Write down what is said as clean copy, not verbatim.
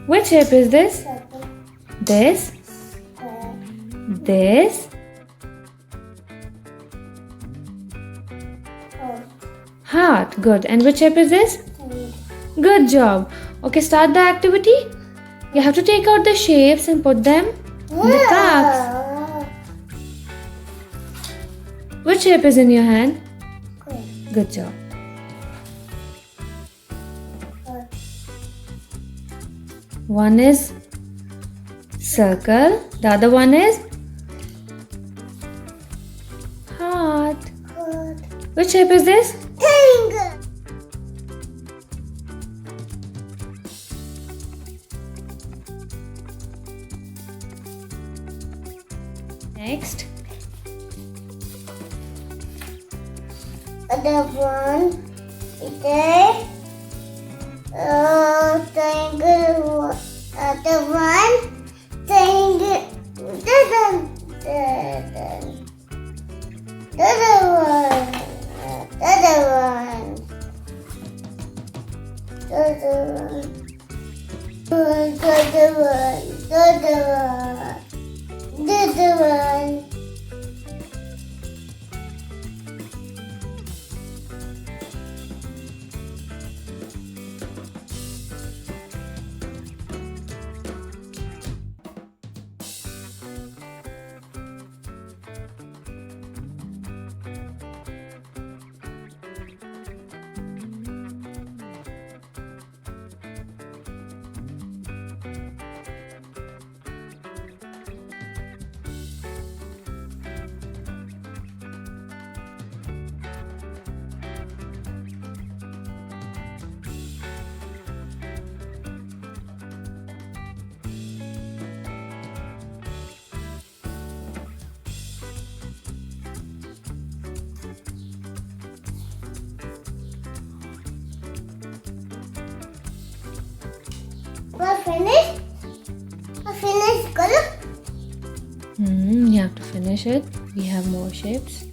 Which shape is this? Circle. This? Square. This? Heart. Heart. Good. And which shape is this? Triangle. Good job. Okay, start the activity. You have to take out the shapes and put them in the cups. Which shape is in your hand? Square. Good job. Heart. One is circle. The other one is heart. Heart. Which shape is this? Triangle. Next. Other one is a triangle. Other one triangle. We're finished. We're finished color. You have to finish it. We have more shapes.